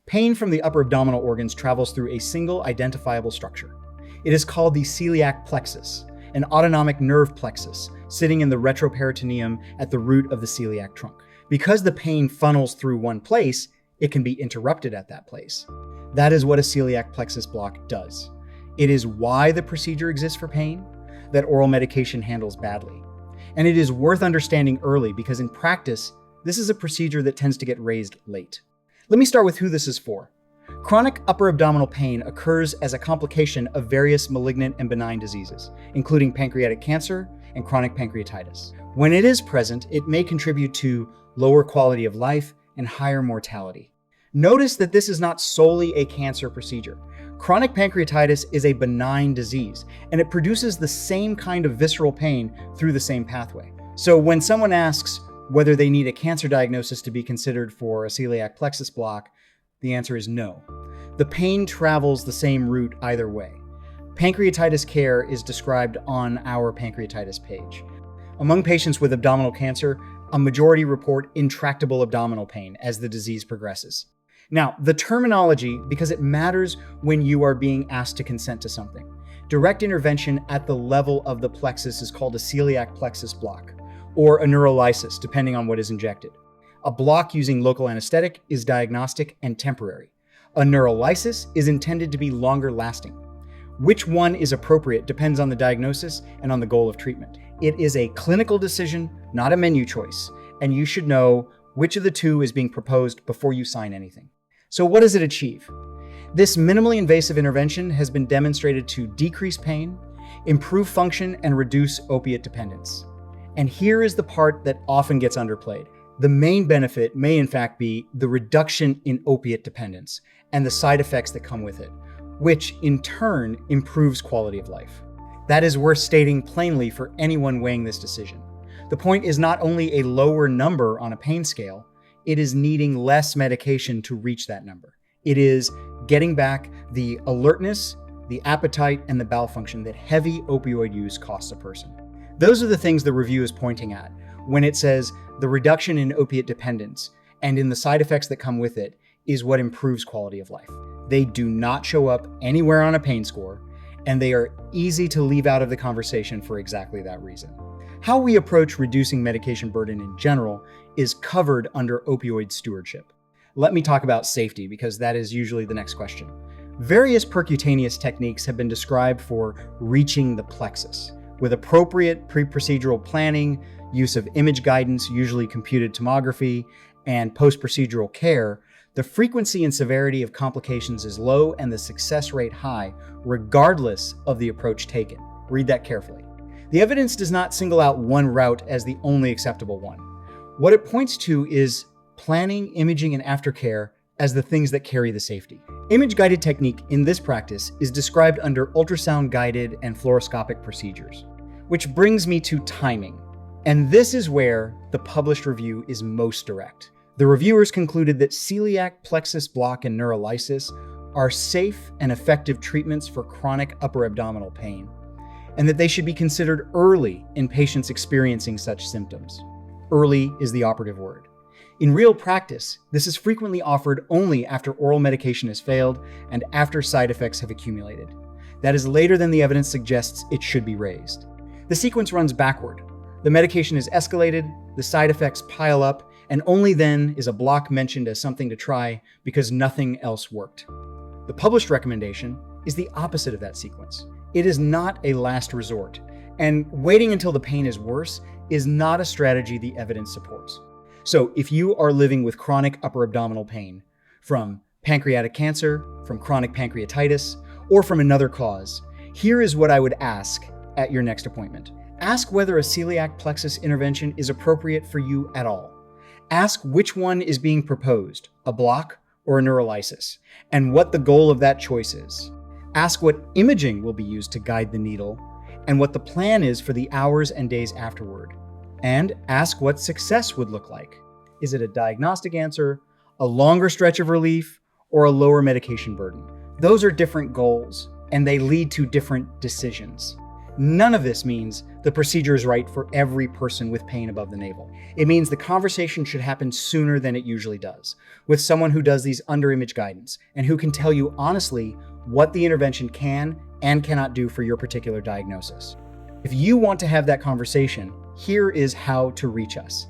Pain from the upper abdominal organs travels through a single identifiable structure. It is called the celiac plexus, an autonomic nerve plexus sitting in the retroperitoneum at the root of the celiac trunk. Because the pain funnels through one place, it can be interrupted at that place. That is what a celiac plexus block does. It is why the procedure exists for pain that oral medication handles badly. And it is worth understanding early because in practice, this is a procedure that tends to get raised late. Let me start with who this is for. Chronic upper abdominal pain occurs as a complication of various malignant and benign diseases, including pancreatic cancer and chronic pancreatitis. When it is present, it may contribute to lower quality of life and higher mortality. Notice that this is not solely a cancer procedure. Chronic pancreatitis is a benign disease, and it produces the same kind of visceral pain through the same pathway. So when someone asks whether they need a cancer diagnosis to be considered for a celiac plexus block, the answer is no. The pain travels the same route either way. Pancreatitis care is described on our pancreatitis page. Among patients with abdominal cancer, a majority report intractable abdominal pain as the disease progresses. Now, the terminology, because it matters when you are being asked to consent to something. Direct intervention at the level of the plexus is called a celiac plexus block, or a neurolysis, depending on what is injected. A block using local anesthetic is diagnostic and temporary. A neurolysis is intended to be longer lasting. Which one is appropriate depends on the diagnosis and on the goal of treatment. It is a clinical decision, not a menu choice, and you should know which of the two is being proposed before you sign anything. So what does it achieve? This minimally invasive intervention has been demonstrated to decrease pain, improve function, and reduce opiate dependence. And here is the part that often gets underplayed. The main benefit may in fact be the reduction in opiate dependence and the side effects that come with it, which in turn improves quality of life. That is worth stating plainly for anyone weighing this decision. The point is not only a lower number on a pain scale, it is needing less medication to reach that number. It is getting back the alertness, the appetite, and the bowel function that heavy opioid use costs a person. Those are the things the review is pointing at when it says the reduction in opiate dependence and in the side effects that come with it is what improves quality of life. They do not show up anywhere on a pain score, and they are easy to leave out of the conversation for exactly that reason. How we approach reducing medication burden in general is covered under opioid stewardship. Let me talk about safety because that is usually the next question. Various percutaneous techniques have been described for reaching the plexus. With appropriate pre-procedural planning, use of image guidance, usually computed tomography, and post-procedural care, the frequency and severity of complications is low and the success rate high, regardless of the approach taken. Read that carefully. The evidence does not single out one route as the only acceptable one. What it points to is planning, imaging, and aftercare as the things that carry the safety. Image-guided technique in this practice is described under ultrasound-guided and fluoroscopic procedures, which brings me to timing. And this is where the published review is most direct. The reviewers concluded that celiac plexus block and neurolysis are safe and effective treatments for chronic upper abdominal pain, and that they should be considered early in patients experiencing such symptoms. Early is the operative word. In real practice, this is frequently offered only after oral medication has failed and after side effects have accumulated. That is later than the evidence suggests it should be raised. The sequence runs backward. The medication is escalated, the side effects pile up, and only then is a block mentioned as something to try because nothing else worked. The published recommendation is the opposite of that sequence. It is not a last resort, and waiting until the pain is worse is not a strategy the evidence supports. So if you are living with chronic upper abdominal pain from pancreatic cancer, from chronic pancreatitis, or from another cause, here is what I would ask at your next appointment. Ask whether a celiac plexus intervention is appropriate for you at all. Ask which one is being proposed, a block or a neurolysis, and what the goal of that choice is. Ask what imaging will be used to guide the needle, and what the plan is for the hours and days afterward. And ask what success would look like. Is it a diagnostic answer, a longer stretch of relief, or a lower medication burden? Those are different goals, and they lead to different decisions. None of this means the procedure is right for every person with pain above the navel. It means the conversation should happen sooner than it usually does, with someone who does these under-image guidance and who can tell you honestly what the intervention can and cannot do for your particular diagnosis. If you want to have that conversation, here is how to reach us.